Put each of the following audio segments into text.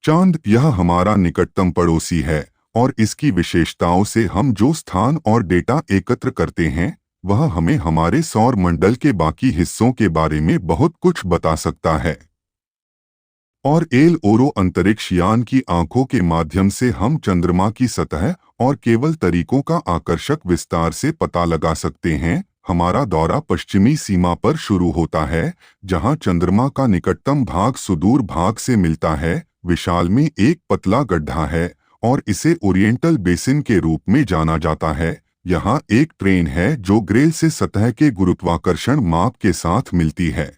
चांद यह हमारा निकटतम पड़ोसी है और इसकी विशेषताओं से हम जो स्थान और डेटा एकत्र करते हैं वह हमें हमारे सौर मंडल के बाकी हिस्सों के बारे में बहुत कुछ बता सकता है। और एल ओरो अंतरिक्ष यान की आंखों के माध्यम से हम चंद्रमा की सतह और केवल तरीकों का आकर्षक विस्तार से पता लगा सकते हैं। हमारा दौरा पश्चिमी सीमा पर शुरू होता है, जहां चंद्रमा का निकटतम भाग सुदूर भाग से मिलता है। विशाल में एक पतला गड्ढा है और इसे ओरिएंटल बेसिन के रूप में जाना जाता है। यहाँ एक ट्रेन है जो ग्रेल से सतह के गुरुत्वाकर्षण माप के साथ मिलती है।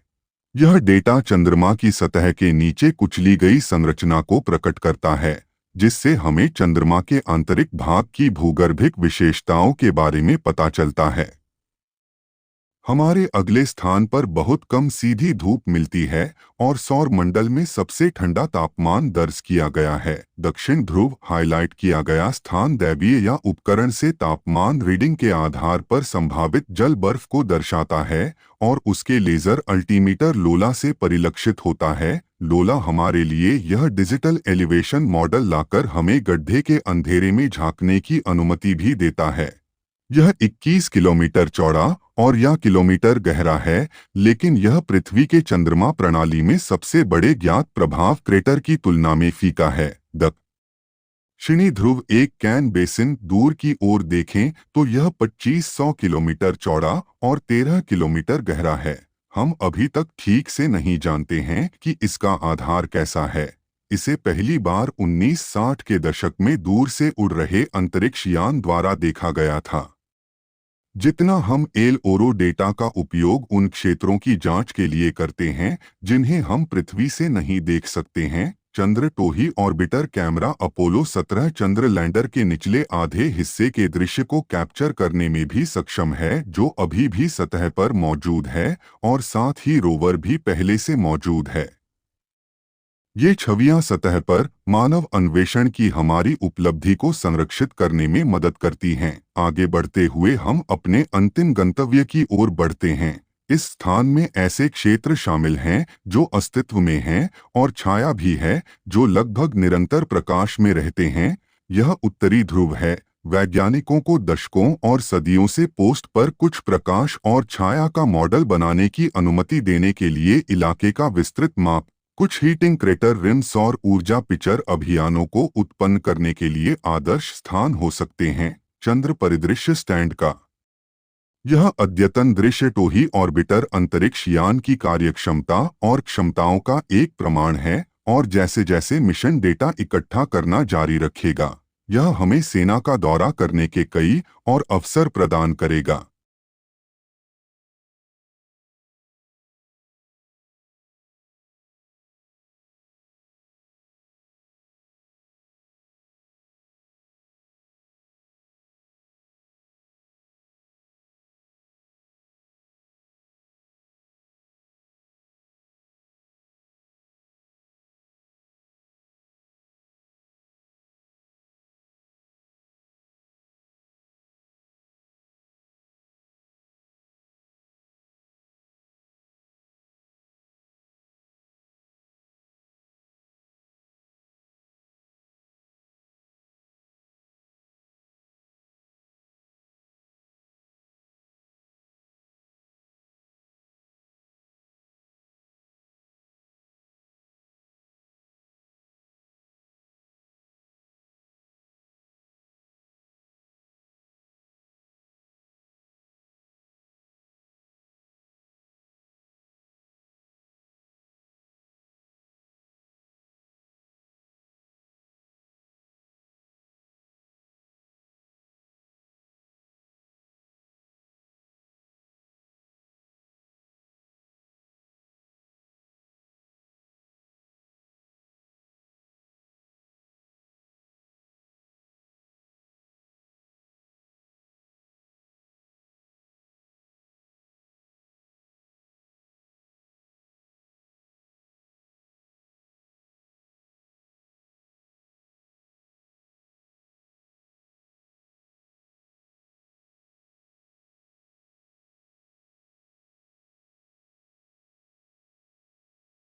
यह डेटा चंद्रमा की सतह के नीचे कुचली गई संरचना को प्रकट करता है, जिससे हमें चंद्रमा के आंतरिक भाग की भूगर्भिक विशेषताओं के बारे में पता चलता है। हमारे अगले स्थान पर बहुत कम सीधी धूप मिलती है और सौर मंडल में सबसे ठंडा तापमान दर्ज किया गया है। दक्षिण ध्रुव हाईलाइट किया गया स्थान दैवीय या उपकरण से तापमान रीडिंग के आधार पर संभावित जल बर्फ को दर्शाता है और उसके लेजर अल्टीमीटर लोला से परिलक्षित होता है। लोला हमारे लिए यह डिजिटल एलिवेशन मॉडल लाकर हमें गड्ढे के अंधेरे में झांकने की अनुमति भी देता है। यह 21 किलोमीटर चौड़ा और या किलोमीटर गहरा है, लेकिन यह पृथ्वी के चंद्रमा प्रणाली में सबसे बड़े ज्ञात प्रभाव क्रेटर की तुलना में फीका है। दक्षिणी ध्रुव एक कैन बेसिन दूर की ओर देखें तो यह 2500 किलोमीटर चौड़ा और 13 किलोमीटर गहरा है। हम अभी तक ठीक से नहीं जानते हैं कि इसका आधार कैसा है। इसे पहली बार 1960 के दशक में दूर से उड़ रहे अंतरिक्ष यान द्वारा देखा गया था। जितना हम एल ओरो डेटा का उपयोग उन क्षेत्रों की जांच के लिए करते हैं जिन्हें हम पृथ्वी से नहीं देख सकते हैं, चंद्र टोही ऑर्बिटर कैमरा अपोलो 17 चंद्र लैंडर के निचले आधे हिस्से के दृश्य को कैप्चर करने में भी सक्षम है, जो अभी भी सतह पर मौजूद है और साथ ही रोवर भी पहले से मौजूद है। ये छवियां सतह पर मानव अन्वेषण की हमारी उपलब्धि को संरक्षित करने में मदद करती हैं। आगे बढ़ते हुए हम अपने अंतिम गंतव्य की ओर बढ़ते हैं। इस स्थान में ऐसे क्षेत्र शामिल हैं जो अस्तित्व में हैं और छाया भी है जो लगभग निरंतर प्रकाश में रहते हैं। यह उत्तरी ध्रुव है। वैज्ञानिकों को दशकों और सदियों से पोस्ट पर कुछ प्रकाश और छाया का मॉडल बनाने की अनुमति देने के लिए इलाके का विस्तृत माप, कुछ हीटिंग क्रेटर रिम सौर ऊर्जा पिक्चर अभियानों को उत्पन्न करने के लिए आदर्श स्थान हो सकते हैं। चंद्र परिदृश्य स्टैंड का यह अद्यतन दृश्य टोही ऑर्बिटर अंतरिक्ष यान की कार्यक्षमता और क्षमताओं का एक प्रमाण है और जैसे जैसे मिशन डेटा इकट्ठा करना जारी रखेगा, यह हमें सेना का दौरा करने के कई और अवसर प्रदान करेगा।